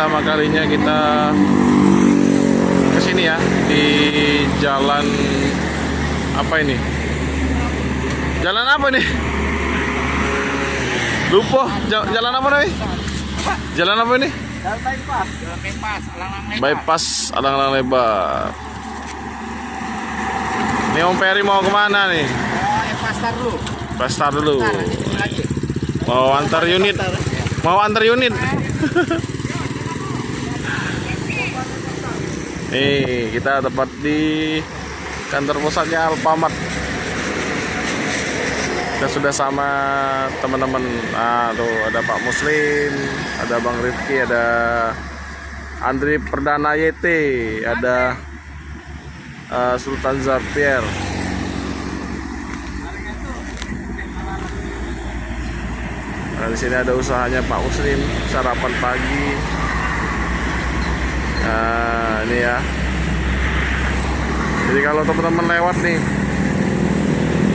pertama kalinya kita kesini ya, di jalan apa ini? Jalan apa nih? Lupa, jalan apa nih? Jalan apa ini? Jalan bypass. Jalan bypass, alang-alang lebar. Bypass alang-alang lebar. Ini Om Peri mau kemana nih? Pasar dulu. Pasar dulu. Ntar, nanti ketemu lagi. Mau antar unit. Mau antar unit. Nih, kita tepat di kantor pusatnya Alfamart. Kita sudah sama teman-teman. Nah, tuh ada Pak Muslim, ada Bang Rifki, ada Andri Perdana YT, ada Sultan Zapier. Nah, di sini ada usahanya Pak Muslim, sarapan pagi. Nah, ini ya. Jadi kalau teman-teman lewat nih,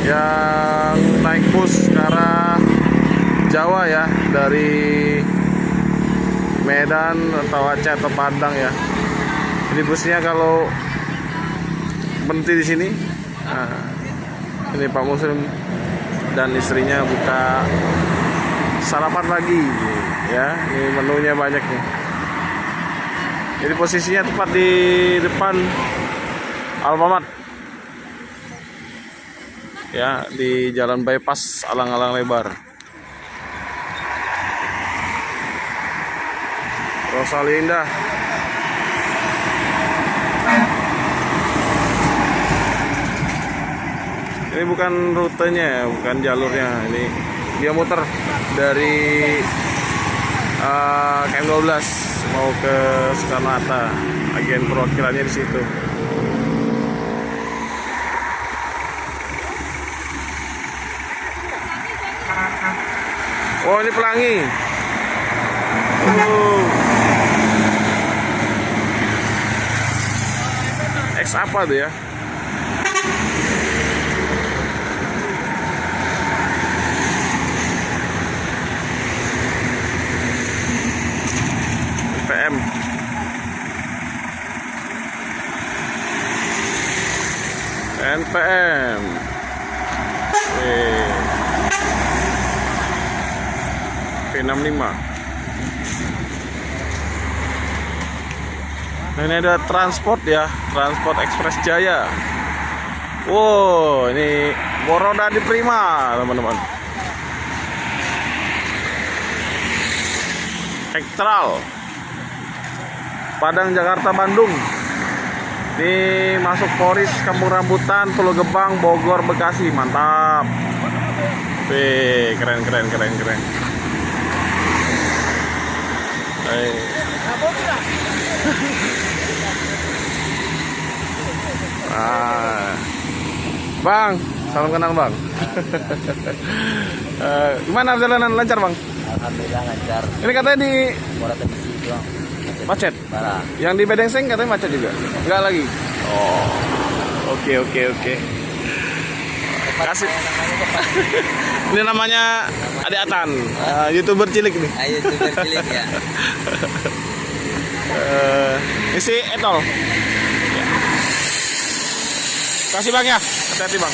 yang naik bus ke arah Jawa ya, dari Medan atau Aceh atau Padang ya. Ini busnya kalau berhenti di sini. Nah, ini Pak Muslim dan istrinya buka sarapan pagi ya. Ini menunya banyak nih. Jadi posisinya tepat di depan Alfamart ya, di jalan bypass alang-alang lebar. Rosalinda. Ini bukan rutenya, bukan jalurnya. Ini dia muter dari KM 12 mau ke Soekarno-Hatta. Agen perwakilannya di situ. Oh, ini pelangi. X apa tuh ya? NPM. NPM. P65. Nah, ini ada transport ya, Transport Express Jaya. Wow, ini Morodadi Prima, teman-teman. Ektral. Padang, Jakarta, Bandung. Ini masuk Poris, Kampung Rambutan, Pulau Gebang, Bogor, Bekasi. Mantap. Wih, keren. Bang, salam kenal Bang. Gimana perjalanan, lancar Bang? Alhamdulillah lancar. Ini katanya di macet. Parah. Yang di Bedengseng katanya macet juga. Enggak lagi. Oh. Oke. Kasih. Ini namanya Ade Atan, YouTuber cilik nih. YouTuber cilik ya. Isi etol. Ya. Kasih Bang ya. Hati-hati Bang.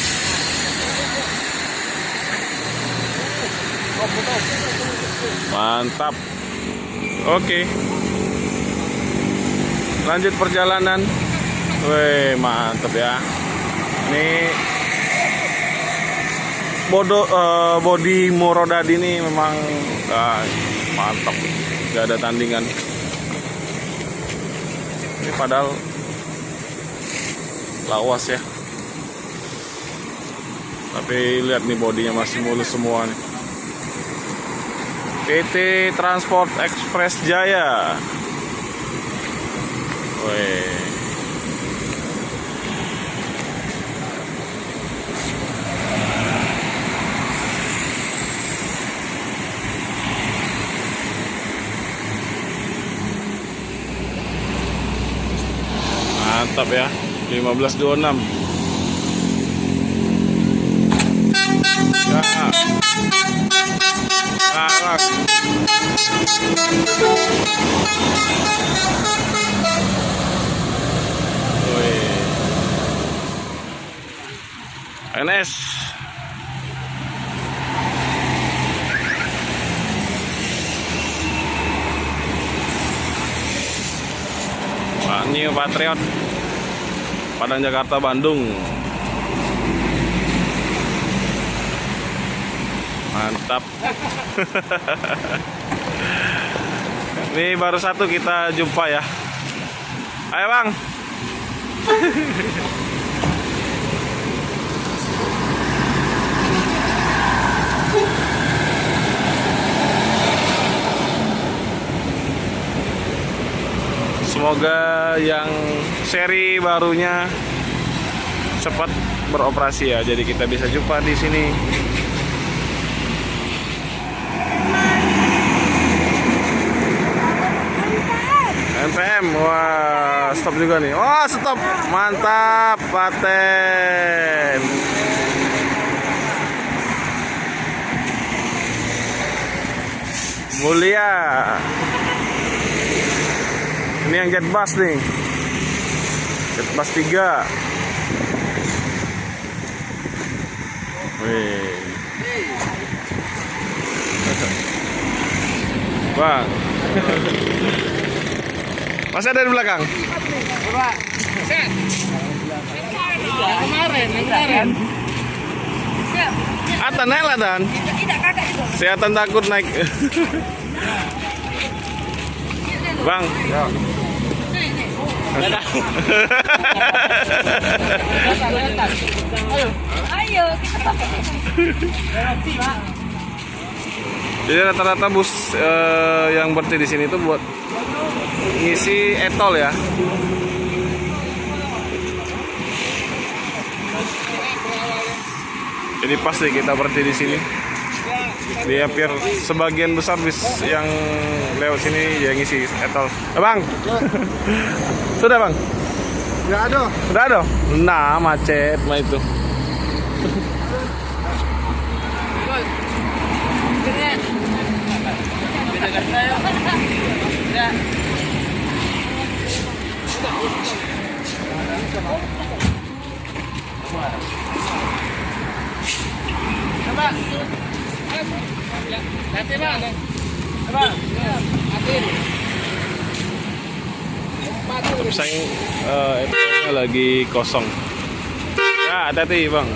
Mantap. Oke. Lanjut perjalanan. Wih, mantap ya. Ini body Morodadi ini memang mantap. Gak ada tandingan. Ini padahal lawas ya. Tapi lihat nih, bodinya masih mulus semua nih. PT Transport Express Jaya. Wih. Mantap ya, 1526. Ya. Nah. Wih. NS. Wah, New Patriot. Padang Jakarta Bandung. Mantap. Ini baru satu kita jumpa ya. Ayo bang. Semoga yang seri barunya cepat beroperasi ya. Jadi kita bisa jumpa di sini. NPM, wah stop juga nih. Oh stop, mantap, paten. Mulia. Ini yang jet bus nih. Jet bus 3. Wih. Bang. Masih ada di belakang? Coba. Set. Kemarin. Atan naik lah Dan. Si Atan takut naik. Bang. Ayo kita pakai. Jadi rata-rata bus yang berhenti di sini itu buat ngisi etol ya. Jadi pasti kita berhenti di sini. Di hampir sebagian besar bis yang lewat sini ya ngisi etol. Bang. Sudah bang? Nggak ada. Sudah ada? Nah macet mah itu. Sayang itu lagi kosong. Ya, hati-hati bang.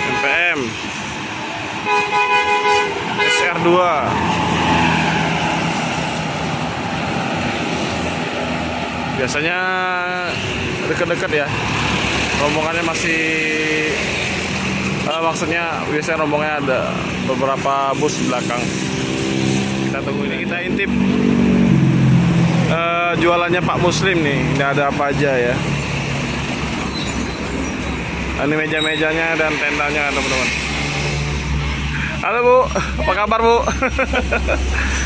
NPM SR2 biasanya dekat-dekat ya rombongannya masih maksudnya biasanya rombongannya ada beberapa bus di belakang. Kita tunggu ini, kita intip jualannya Pak Muslim nih. Ini ada apa aja ya. Ini meja-mejanya dan tendanya teman-teman. Halo Bu, apa kabar Bu?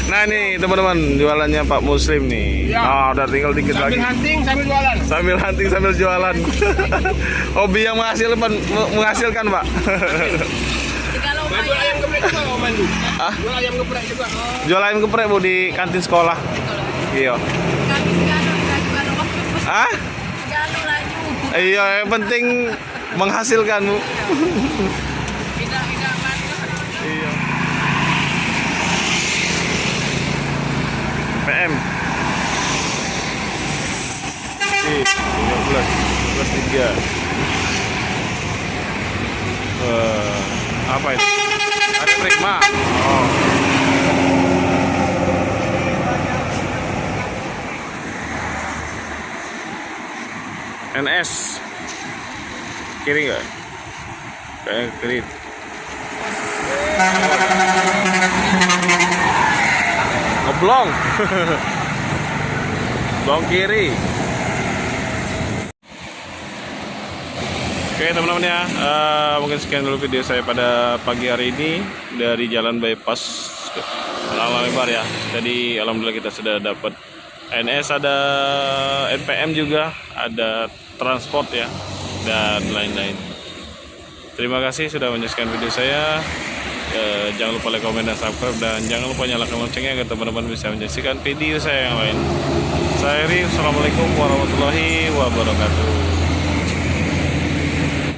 Nah ini teman-teman jualannya Pak Muslim nih. Oh udah tinggal dikit lagi. Sambil hunting sambil jualan. Sambil hunting sambil jualan. Hobi yang menghasilkan Pak. Jual ayam geprek juga Om Mandu. Ah? Jual ayam geprek juga. Jual ayam geprek Bu di kantin sekolah. Iya. Ah? Iya yang penting menghasilkan Bu. Iya. PM. Nih, 13 3. Apa itu? Ada Prima. Oh. NS kiri nggak? Kayak kiri. Ngeblong. Blong kiri. Oke teman-teman ya, mungkin sekian dulu video saya pada pagi hari ini dari Jalan Bypass Lama Lebar ya. Jadi alhamdulillah kita sudah dapat NS, ada NPM juga, ada transport ya, dan lain-lain. Terima kasih sudah menyaksikan video saya. Jangan lupa like, komen, dan subscribe, dan jangan lupa nyalakan loncengnya agar teman-teman bisa menyaksikan video saya yang lain. Saya Rif, assalamualaikum warahmatullahi wabarakatuh.